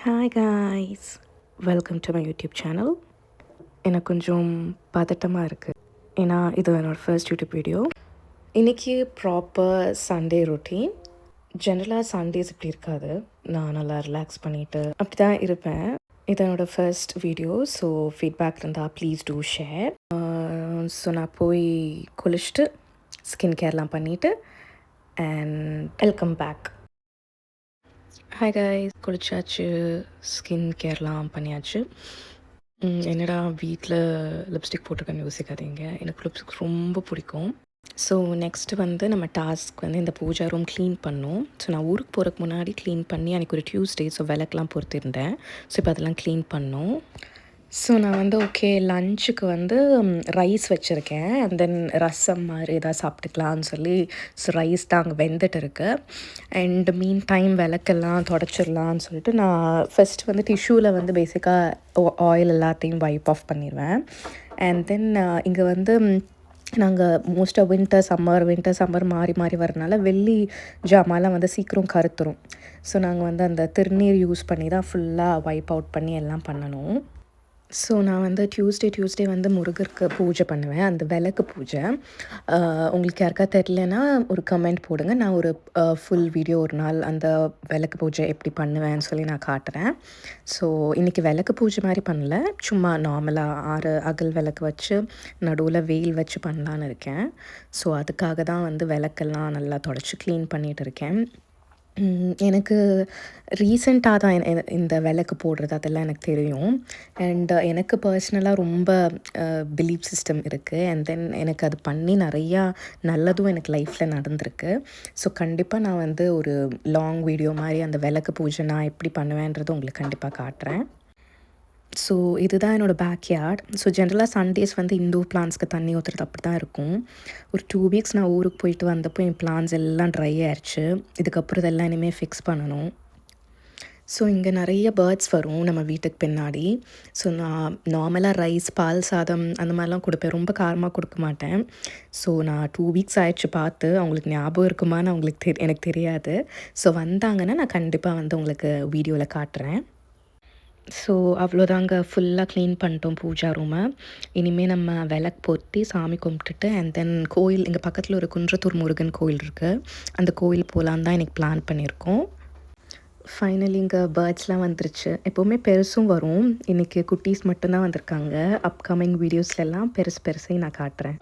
Hi guys, welcome to my YouTube channel. எனக்கு கொஞ்சம் பதட்டமாக இருக்குது, ஏன்னா இது என்னோடய ஃபர்ஸ்ட் யூடியூப் வீடியோ. இன்றைக்கி ப்ராப்பர் சண்டே ரொட்டீன். ஜென்ரலாக சண்டேஸ் இப்படி இருக்காது, நான் நல்லா ரிலாக்ஸ் பண்ணிவிட்டு அப்படி தான் இருப்பேன். இது என்னோடய ஃபர்ஸ்ட் வீடியோ, ஸோ ஃபீட்பேக் இருந்தால் ப்ளீஸ் டூ ஷேர். ஸோ நான் போய் குளிச்சுட்டு ஸ்கின் கேர்லாம் பண்ணிவிட்டு and welcome back. Hi guys, குளிச்சாச்சு, ஸ்கின் கேர்லாம் பண்ணியாச்சு. என்னடா வீட்டில் லிப்ஸ்டிக் போட்டிருக்கேன்னு யோசிக்காதீங்க, எனக்கு லிப்ஸ்டிக் ரொம்ப பிடிக்கும். ஸோ நெக்ஸ்ட்டு வந்து நம்ம டாஸ்க் வந்து இந்த பூஜா ரூம் க்ளீன் பண்ணோம். ஸோ நான் ஊருக்கு போகிறதுக்கு முன்னாடி க்ளீன் பண்ணி அன்றைக்கி ஒரு டியூஸ்டே, ஸோ விளக்கெலாம் பொறுத்திருந்தேன். ஸோ இப்போ அதெல்லாம் க்ளீன் பண்ணோம். ஸோ நான் வந்து ஓகே லஞ்சுக்கு வந்து ரைஸ் வச்சுருக்கேன், அண்ட் தென் ரசம் மாதிரி எதாவது சாப்பிட்டுக்கலான்னு சொல்லி ஸோ ரைஸ் தான் அங்கே வெந்துட்டு இருக்கு. அண்ட் மீன் டைம் விளக்கெல்லாம் தொடச்சிடலான்னு சொல்லிட்டு நான் ஃபஸ்ட்டு வந்து டிஷ்யூவில் வந்து பேசிக்காக ஆயில் எல்லாத்தையும் வைப் ஆஃப் பண்ணிடுவேன். அண்ட் தென் இங்கே வந்து நாங்கள் மோஸ்ட்டாக வின்டர் சம்மர் மாறி மாறி வரனால வெள்ளி ஜாமான்லாம் வந்து சீக்கிரம் கருத்துரும். ஸோ நாங்கள் வந்து அந்த திருநீர் யூஸ் பண்ணி தான் ஃபுல்லாக வைப் அவுட் பண்ணி எல்லாம் பண்ணணும். ஸோ நான் வந்து டியூஸ்டே வந்து முருகருக்கு பூஜை பண்ணுவேன், அந்த விளக்கு பூஜை. உங்களுக்கு யாருக்கா தெரிலனா ஒரு கமெண்ட் போடுங்க, நான் ஒரு ஃபுல் வீடியோ ஒரு நாள் அந்த விளக்கு பூஜை எப்படி பண்ணுவேன்னு சொல்லி நான் காட்டுறேன். ஸோ இன்றைக்கி விளக்கு பூஜை மாதிரி பண்ணல, சும்மா நார்மலாக 6 அகல் விளக்கு வச்சு நடுவில் வெயில் வச்சு பண்ணலான்னு இருக்கேன். ஸோ அதுக்காக தான் வந்து விளக்கெல்லாம் நல்லா தொடச்சி க்ளீன் பண்ணிகிட்டு இருக்கேன். எனக்கு ரீசெண்டாக தான் இந்த விளக்கு போடுறது அதெல்லாம் எனக்கு தெரியும். அண்ட் எனக்கு பர்சனலாக ரொம்ப பிலீஃப் சிஸ்டம் இருக்குது. அண்ட் தென் எனக்கு அது பண்ணி நிறையா நல்லதும் எனக்கு லைஃப்பில் நடந்திருக்கு. ஸோ கண்டிப்பாக நான் வந்து ஒரு லாங் வீடியோ மாதிரி அந்த விளக்கு பூஜை நான் எப்படி பண்ணுவேன்றது உங்களுக்கு கண்டிப்பாக காட்டுறேன். ஸோ இதுதான் என்னோடய பேக்யார்ட். ஸோ ஜென்ரலாக சண்டேஸ் வந்து இண்டோர் பிளான்ஸ்க்கு தண்ணி ஊற்றுறது அப்படி தான் இருக்கும். ஒரு 2 வீக்ஸ் நான் ஊருக்கு போயிட்டு வந்தப்போ என் பிளான்ஸ் எல்லாம் ட்ரை ஆயிடுச்சு. இதுக்கப்புறம் இதெல்லாம் இனிமேல் ஃபிக்ஸ் பண்ணணும். ஸோ இங்கே நிறைய பேர்ட்ஸ் வரும் நம்ம வீட்டுக்கு பின்னாடி. ஸோ நான் நார்மலாக ரைஸ், பால் சாதம் அந்த மாதிரிலாம் கொடுப்பேன், ரொம்ப காரமாக கொடுக்க மாட்டேன். ஸோ நான் 2 வீக்ஸ் ஆயிடுச்சு பார்த்து, அவங்களுக்கு ஞாபகம் இருக்குமான்னு அவங்களுக்கு எனக்கு தெரியாது. ஸோ வந்தாங்கன்னா நான் கண்டிப்பாக வந்து உங்களுக்கு வீடியோவில் காட்டுறேன். ஸோ அவ்வளோதாங்க, ஃபுல்லாக க்ளீன் பண்ணிட்டோம் பூஜா ரூமை. இனிமேல் நம்ம விளக்கு பொருத்தி சாமி கும்பிட்டுட்டு அண்ட் தென் கோயில், இங்கே பக்கத்தில் ஒரு குன்றத்தூர் முருகன் கோயில் இருக்குது, அந்த கோயில் போகலான்னு தான் எனக்கு பிளான் பண்ணியிருக்கோம். ஃபைனலி இங்கே பேர்ட்ஸ்லாம் வந்துருச்சு. எப்போவுமே பெருசும் வரும், இன்றைக்கி குட்டீஸ் மட்டும்தான் வந்திருக்காங்க. அப்கமிங் வீடியோஸ்லாம் பெருசையும் நான் காட்டுறேன்.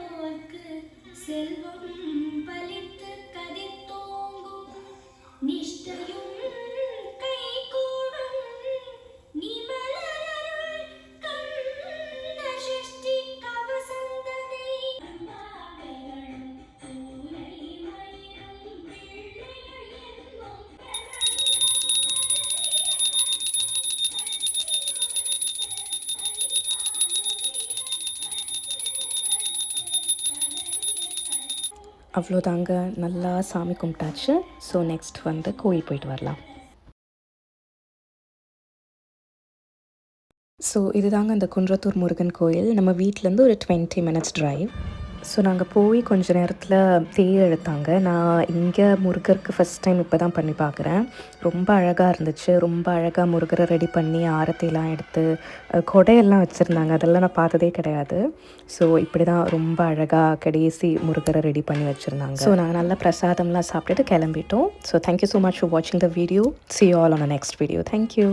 அவ்வளோதாங்க, நல்லா சாமி கும்பிட்டாச்சு. ஸோ நெக்ஸ்ட் வந்து கோயில் போயிட்டு வரலாம். ஸோ இதுதாங்க அந்த குன்றத்தூர் முருகன் கோயில். நம்ம வீட்டிலேருந்து ஒரு 20 minutes ட்ரைவ். ஸோ நாங்கள் போய் கொஞ்ச நேரத்தில் தேர் எடுத்தாங்க. நான் இங்கே முருகருக்கு ஃபஸ்ட் டைம் இப்போ தான் பண்ணி பார்க்குறேன். ரொம்ப அழகாக இருந்துச்சு, ரொம்ப அழகாக முருகரை ரெடி பண்ணி ஆரத்திலாம் எடுத்து கொடையெல்லாம் வச்சுருந்தாங்க, அதெல்லாம் நான் பார்த்ததே கிடையாது. ஸோ இப்படி தான் ரொம்ப அழகாக கடைசி முருகரை ரெடி பண்ணி வச்சுருந்தாங்க. ஸோ நாங்கள் நல்லா பிரசாதம்லாம் சாப்பிட்டுட்டு கிளம்பிட்டோம். So thank you so much for வாட்சிங் the video. See you all on the next video. Thank you.